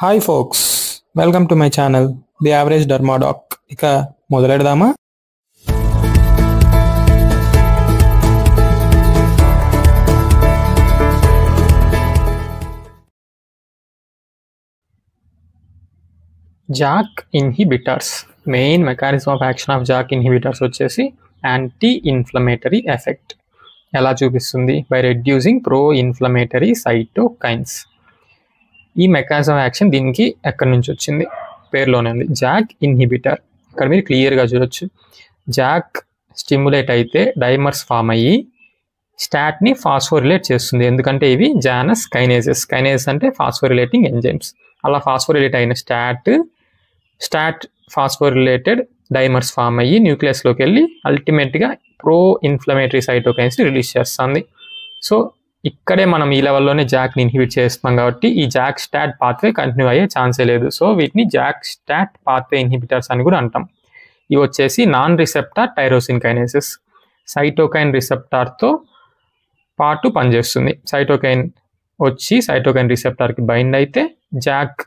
Hi folks, welcome to my channel the average Dermadoc. ఇక మొదలెడదామా? JAK inhibitors. Main mechanism of action of JAK inhibitors వచ్చేసి anti inflammatory effect. ఎలా చూపిస్తుంది? By reducing pro inflammatory cytokines. ఈ mechanism action దీనికి ఎక్కడి నుంచి వచ్చింది? పేరులోనే ఉంది, జాక్ ఇన్హిబిటర్. ఇక్కడ మీరు క్లియర్గా చూడొచ్చు. జాక్ స్టిమ్యులేట్ అయితే డైమర్స్ ఫామ్ అయ్యి స్టాట్ని ఫాస్ఫోరిలేట్ చేస్తుంది. ఎందుకంటే ఇవి జానస్ కైనేజెస్. కైనేజెస్ అంటే ఫాస్ఫోరిలేటింగ్ ఎంజైమ్స్. అలా ఫాస్ఫోరిలేట్ అయిన స్టాట్ ఫాస్ఫోరిలేటెడ్ డైమర్స్ ఫామ్ అయ్యి న్యూక్లియస్లోకి వెళ్ళి అల్టిమేట్గా ప్రో ఇన్ఫ్లమేటరీ సైటోకైన్స్ని రిలీజ్ చేస్తుంది. సో ఇక్కడే మనం ఈ లెవెల్లోనే జాక్ని ఇన్హిబిట్ చేస్తున్నాం కాబట్టి ఈ జాక్ స్టాట్ పాత్వే కంటిన్యూ అయ్యే ఛాన్సే లేదు. సో వీటిని జాక్ స్టాట్ పాత్వే ఇన్హిబిటర్స్ అని కూడా అంటాం. ఇవి వచ్చేసి నాన్ రిసెప్టార్ టైరోసిన్ కైనేసిస్. సైటోకైన్ రిసెప్టార్తో పాటు పనిచేస్తుంది. సైటోకైన్ వచ్చి సైటోకైన్ రిసెప్టార్కి బైండ్ అయితే జాక్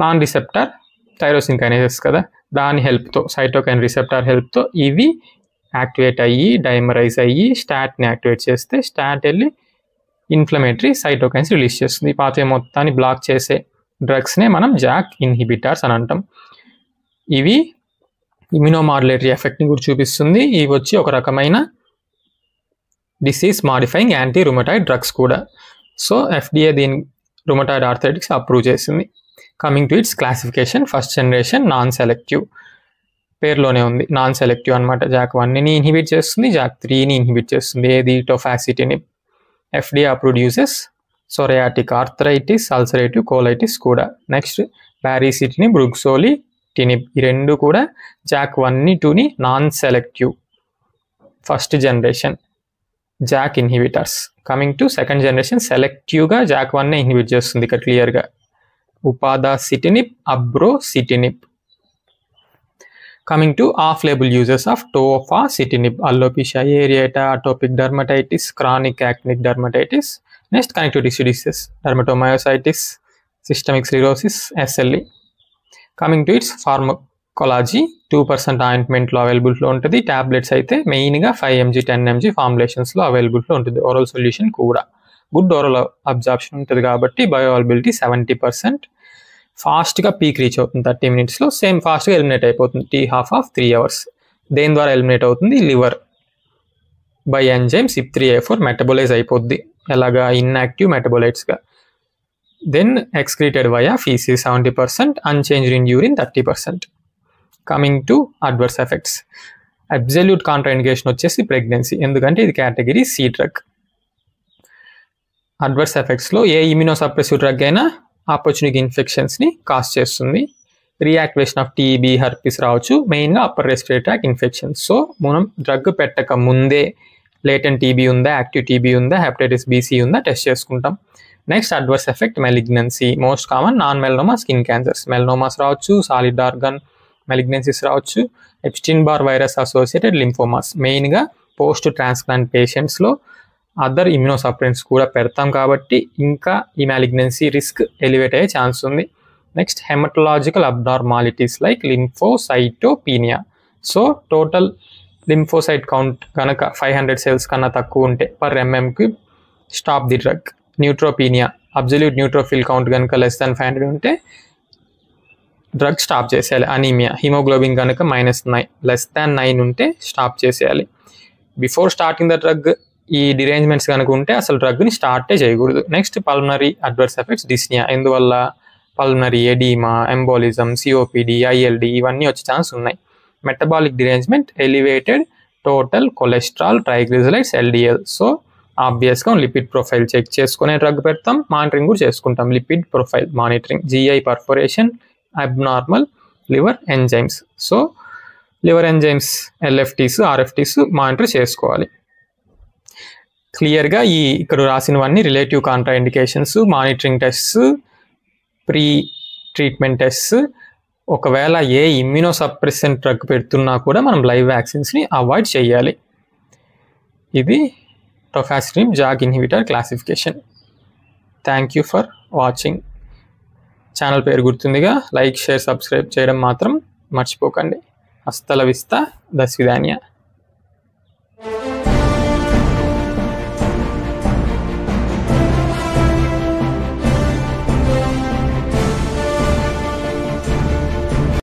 నాన్ రిసెప్టార్ టైరోసిన్ కైనేసిస్ కదా, దాని హెల్ప్తో, సైటోకైన్ రిసెప్టార్ హెల్ప్తో ఇవి యాక్టివేట్ అయ్యి డైమరైజ్ అయ్యి స్టాట్ని యాక్టివేట్ చేస్తే స్టాట్ వెళ్ళి ఇన్ఫ్లమేటరీ సైటోకైన్స్ రిలీజ్ చేస్తుంది. ఈ పాత్వే మొత్తాన్ని బ్లాక్ చేసే డ్రగ్స్నే మనం జాక్ ఇన్హిబిటర్స్ అని అంటాం. ఇవి ఇమ్యునోమాడ్యులేటరీ ఎఫెక్ట్ని కూడా చూపిస్తుంది. ఇవి వచ్చి ఒక రకమైన disease modifying anti rheumatoid drugs కూడా. సో FDA దీని రుమటాయిడ్ ఆర్థరైటిక్స్ అప్రూవ్ చేసింది. Coming to its classification, first generation non selective. పేరులోనే ఉంది, నాన్ సెలెక్టివ్ అనమాట. జాక్ 1ని ఇన్హిబిట్ చేస్తుంది, జాక్ 3ని ఇన్హిబిట్ చేస్తుంది. ఏది? Tofacitinib. FDA approved uses psoriatic arthritis, ulcerative colitis కూడా. Next baricitinib, ruxolitinib. ఈ రెండు కూడా జాక్ 1ని 2ని non selective first generation JAK inhibitors. Coming to second generation, సెలెక్టివ్గా జాక్ 1ని ఇన్హిబిట్ చేస్తుంది ఇక్కడ క్లియర్గా. ఉపాదాసిటినిబ్, అబ్రోసిటినిబ్. Coming to off-label uses of tofacitinib, alopecia areata, atopic dermatitis, chronic actinic dermatitis. Next, connective tissue diseases, dermatomyositis, systemic sclerosis, SLE. Coming to its pharmacology, 2% ఆయింట్మెంట్లో అవైలబుల్లో ఉంటుంది. Tablets అయితే మెయిన్గా 5 mg 10 mg ఫార్ములేషన్స్లో అవైలబుల్లో ఉంటుంది. ఓరల్ సొల్యూషన్ కూడా గుడ్ ఓరల్ అబ్జార్ప్షన్ ఉంటుంది కాబట్టి బయోఅవైలబిలిటీ 70%. ఫాస్ట్గా పీక్ రీచ్ అవుతుంది 30 minutesలో. సేమ్ ఫాస్ట్గా ఎలిమినేట్ అయిపోతుంది T12 of 3 hours. దేని ద్వారా ఎలిమినేట్ అవుతుంది? Liver by enzyme CYP3A4 metabolise అయిపోద్ది. ఎలాగా? ఇన్యాక్టివ్ మెటబోలైట్స్గా. Then excreted via faeces 70%, unchanged in urine 30%. Coming to adverse effects, absolute contraindication వచ్చేసి ప్రెగ్నెన్సీ, ఎందుకంటే ఇది కేటగిరీ C డ్రగ్. అడ్వర్స్ ఎఫెక్ట్స్లో ఏ ఇమ్యూనోసప్రెసివ్ డ్రగ్ అయినా ఆపర్చునిటీ ఇన్ఫెక్షన్స్ని కాజ్ చేస్తుంది. రియాక్టివేషన్ ఆఫ్ TB, హర్పిస్ రావచ్చు, మెయిన్గా upper respiratory tract infections. So మనం డ్రగ్ పెట్టక ముందే లేటెంట్ TB ఉందా, యాక్టివ్ TB ఉందా, హెపటైటిస్ BC ఉందా టెస్ట్ చేసుకుంటాం. Next adverse effect malignancy. Most common non melanoma skin cancers. Melanomas రావచ్చు, సాలిడ్ ఆర్గన్ మెలిగ్నెన్సీస్ రావచ్చు, Epstein Barr virus associated lymphomas. మెయిన్గా పోస్ట్ ట్రాన్స్ప్లాంట్ పేషెంట్స్లో అదర్ ఇమ్యూనోసప్రెంట్స్ కూడా పెడతాం కాబట్టి ఇంకా ఈ మ్యాలిగ్నెన్సీ రిస్క్ ఎలివేట్ అయ్యే ఛాన్స్ ఉంది. Next haematological abnormalities like lymphocytopenia. So total lymphocyte count కనుక 500 cells కన్నా తక్కువ ఉంటే per mmకి stop the drug. Neutropenia, absolute neutrophil count కనుక less than 500 ఉంటే డ్రగ్ స్టాప్ చేసేయాలి. అనీమియా, హిమోగ్లోబిన్ కనుక -9 less than 9 ఉంటే స్టాప్ చేసేయాలి. బిఫోర్ స్టార్టింగ్ ద డ్రగ్ ఈ డిరేంజ్మెంట్స్ కనుక ఉంటే అసలు డ్రగ్ని స్టార్టే చేయకూడదు. Next pulmonary adverse effects, dyspnoea. ఎందువల్ల? Pulmonary oedema, embolism, COPD, ILD ఇవన్నీ వచ్చే ఛాన్స్ ఉన్నాయి. Metabolic derangement, elevated total cholesterol, triglycerides, LDL. So ఆబ్వియస్గా లిపిడ్ ప్రొఫైల్ చెక్ చేసుకునే డ్రగ్ పెడతాం, మానిటరింగ్ కూడా చేసుకుంటాం. Lipid profile monitoring, GI perforation, abnormal liver enzymes. So liver enzymes LFTs, RFTs monitor చేసుకోవాలి. క్లియర్గా ఈ ఇక్కడ రాసినవన్నీ relative contraindications, monitoring tests, pre treatment tests. ఒకవేళ ఏ ఇమ్యూనోసప్రెసెంట్ డ్రగ్ పెడుతున్నా కూడా మనం లైవ్ వ్యాక్సిన్స్ని అవాయిడ్ చేయాలి. ఇది tofacitinib JAK inhibitor classification. Thank you for watching. Channel పేరు గుర్తుందిగా, లైక్ షేర్ సబ్స్క్రైబ్ చేయడం మాత్రం మర్చిపోకండి. హస్తల విస్తా దస్విధాన్య.